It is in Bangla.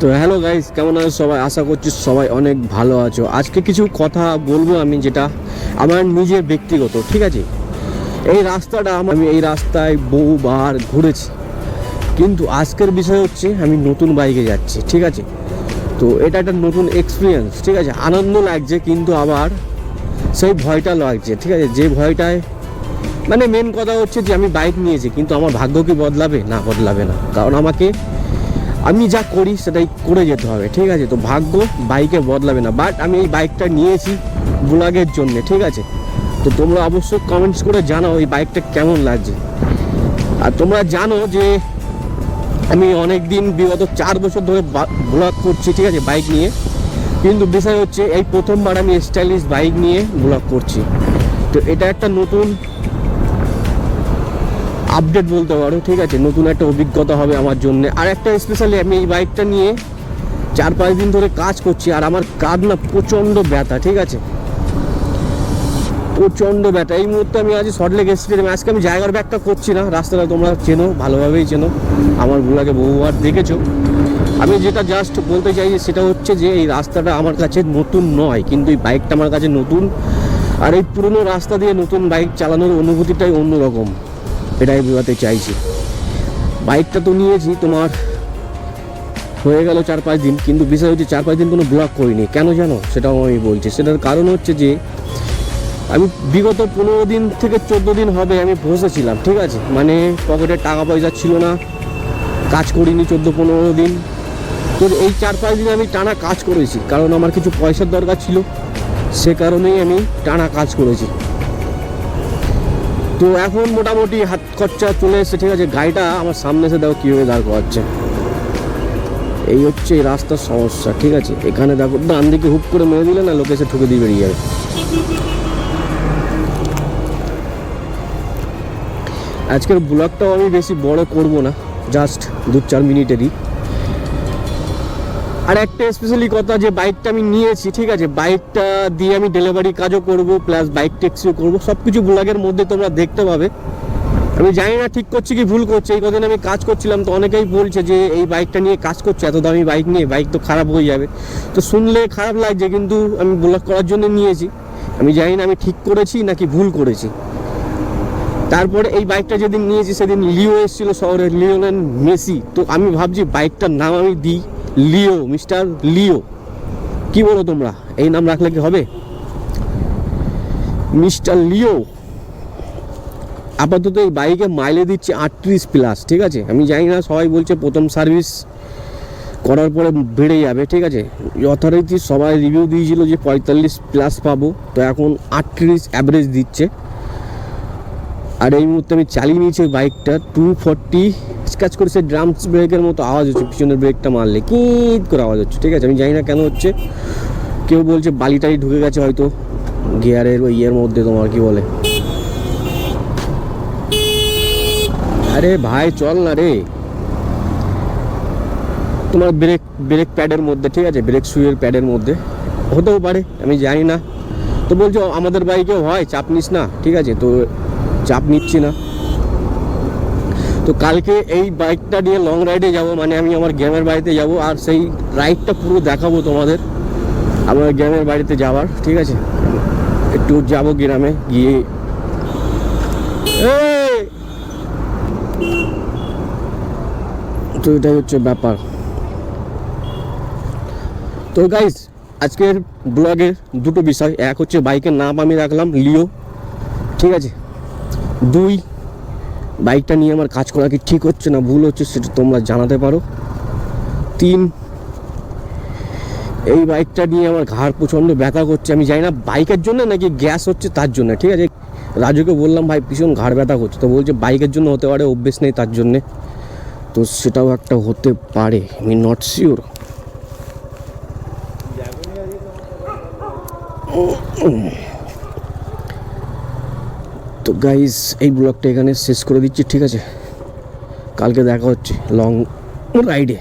তো হ্যালো গাইস, কেমন আছো সবাই? আশা করছি সবাই অনেক ভালো আছো। আজকে কিছু কথা বলবো আমি, যেটা আমার নিজের ব্যক্তিগত, ঠিক আছে? এই রাস্তাটা আমি এই রাস্তায় বহুবার ঘুরেছি, কিন্তু আজকের বিষয় হচ্ছে আমি নতুন বাইকে যাচ্ছি, ঠিক আছে? তো এটা একটা নতুন এক্সপিরিয়েন্স, ঠিক আছে? আনন্দ লাগছে, কিন্তু আবার সেই ভয়টা লাগছে, ঠিক আছে? যে ভয়টায় মানে মেন কথা হচ্ছে যে আমি বাইক নিয়েছি, কিন্তু আমার ভাগ্য কি বদলাবে? না, বদলাবে না, কারণ আমি যা করি সেটাই করে যেতে হবে, ঠিক আছে? তো ভাগ্য বাইকে বদলাবে না, বাট আমি এই বাইকটা নিয়েছি ব্লগের জন্য, ঠিক আছে? তো তোমরা অবশ্যই কমেন্টস করে জানাও এই বাইকটা কেমন লাগছে। আর তোমরা জানো যে আমি অনেক দিন, বিগত 4 বছর ধরে ব্লগ করছি, ঠিক আছে, বাইক নিয়ে। কিন্তু বিষয় হচ্ছে এই প্রথমবার আমি স্টাইলিশ বাইক নিয়ে ব্লগ করছি। তো এটা একটা নতুন আপডেট বলতে পারো, ঠিক আছে? নতুন একটা অভিজ্ঞতা হবে আমার জন্য। আর একটা স্পেশালি, আমি এই বাইকটা নিয়ে 4-5 দিন ধরে কাজ করছি, আর আমার কাঁধ না প্রচণ্ড ব্যথা, ঠিক আছে? প্রচণ্ড ব্যথা। এই মুহূর্তে আমি আজ সল্টলেক স্টেডিয়ামে, আজকে আমি জায়গার ব্যাগটা করছি না, রাস্তাটা তোমরা চেনো, ভালোভাবেই চেনো, আমার গুলাকে বহুবার দেখেছো। আমি যেটা জাস্ট বলতে চাই সেটা হচ্ছে যে এই রাস্তাটা আমার কাছে নতুন নয়, কিন্তু এই বাইকটা আমার কাছে নতুন। আর এই পুরনো রাস্তা দিয়ে নতুন বাইক চালানোর অনুভূতিটাই অন্যরকম, এটাই বোঝাতে চাইছি। বাইকটা তো নিয়েছি, তোমার হয়ে গেল 4-5 দিন, কিন্তু বিষয় হচ্ছে 4-5 দিন কোনো ব্লগ করিনি। কেন জানো? সেটাও আমি বলছি। সেটার কারণ হচ্ছে যে আমি বিগত 15 দিন থেকে 14 দিন হবে আমি বসেছিলাম, ঠিক আছে? মানে পকেটে টাকা পয়সা ছিল না, কাজ করিনি 14-15 দিন। তো এই 4-5 দিন আমি টানা কাজ করেছি, কারণ আমার কিছু পয়সার দরকার ছিল, সে কারণেই আমি টানা কাজ করেছি। তো এখন মোটামুটি হাত খরচা চলে এসেছে, ঠিক আছে? গাড়িটা আমার সামনে এসে দেখো কীভাবে দাঁড় করাচ্ছে। এই হচ্ছে এই রাস্তার সমস্যা, ঠিক আছে? এখানে দেখো ডান দিকে হুপ করে মেরে দিলে না, লোকে এসে ঠুকে দিয়ে বেরিয়ে যাবে। আজকের ব্লগটাও আমি বেশি বড় করব না, জাস্ট 2-4 মিনিটেরই। আর একটা স্পেশালি কথা, যে বাইকটা আমি নিয়েছি, ঠিক আছে, বাইকটা দিয়ে আমি ডেলিভারি কাজও করব, প্লাস বাইক ট্যাক্সিও করব, সব কিছু ব্লগের মধ্যে তোমরা দেখতে পাবে। আমি জানি না ঠিক করছি কি ভুল করছি। এই কদিন আমি কাজ করছিলাম, তো অনেকেই বলছে যে এই বাইকটা নিয়ে কাজ করছে, এত দামি বাইক নিয়ে, বাইক তো খারাপ হয়ে যাবে। তো শুনলে খারাপ লাগছে, কিন্তু আমি ব্লগ করার জন্য নিয়েছি। আমি জানি না আমি ঠিক করেছি নাকি ভুল করেছি। তারপরে এই বাইকটা যেদিন নিয়েছি সেদিন লিও এসেছিল শহরে, লিওনেল মেসি। তো আমি ভাবছি বাইকটার নাম আমি দিই লিও, মিস্টার লিও। কি বলো তোমরা? এই নাম রাখলে কি হবে? মিস্টার লিও। আপাতত এই বাইকে মাইলেজ দিচ্ছে 38+, ঠিক আছে? আমি জানি না, সবাই বলছে প্রথম সার্ভিস করার পরে বেড়ে যাবে, ঠিক আছে? যথারীতি সবাই রিভিউ দিয়েছিল যে 45+ পাবো, তো এখন 38 অ্যাভারেজ দিচ্ছে। আর এই মুহূর্তে আমি চালিয়ে নিয়েছি বাইকটা 240, স্ক্র্যাচ করেছে, ড্রামস ব্রেকের মতো আওয়াজ হচ্ছে, পিছনের ব্রেকটা মারলে কিট করে আওয়াজ হচ্ছে, ঠিক আছে? আমি জানি না কেন হচ্ছে। কেউ বলছে বালিটাই ঢুকে গেছে হয়তো গিয়ারের ওই ইয়ের মধ্যে, তোমার কি বলে, আরে ভাই চল না রে, তোমার ব্রেক প্যাডের মধ্যে, ঠিক আছে, ব্রেক সুইয়ের প্যাডের মধ্যে হতেও পারে, আমি জানি না। তো বলছো আমাদের বাইকেও হয়, চাপ নিস না, ঠিক আছে? তো চাপ নিচ্ছি না। তো কালকে এই বাইকটা নিয়ে লং রাইডে যাব, মানে আমি আমার গ্রামের বাড়িতে যাব, আর সেই রাইডটা পুরো দেখাবো তোমাদের, আমার গ্রামের বাড়িতে যাওয়ার, ঠিক আছে? একটু যাব গ্রামে গিয়ে। তো এটাই হচ্ছে ব্যাপার। তো গাইজ, আজকের ব্লগের দুটো বিষয়, এক হচ্ছে বাইকের নাম আমি রাখলাম লিও, ঠিক আছে? 2, বাইকটা নিয়ে আমার কাজ করা কি ঠিক হচ্ছে না ভুল হচ্ছে সেটা তোমরা জানাতে পারো। 3, এই বাইকটা নিয়ে আমার ঘাড় প্রচণ্ড ব্যথা করছে, আমি জানি না বাইকের জন্য নাকি গ্যাস হচ্ছে তার জন্য, ঠিক আছে? রাজুকে বললাম ভাই ভীষণ ঘাড় ব্যথা করছে, তো বলছে বাইকের জন্য হতে পারে, অভ্যেস নেই তার জন্যে। তো সেটাও একটা হতে পারে, আমি নট শিওর। তো গাইজ, এই ব্লগটা এখানে শেষ করে দিচ্ছি, ঠিক আছে? কালকে দেখা হচ্ছে লং রাইডে।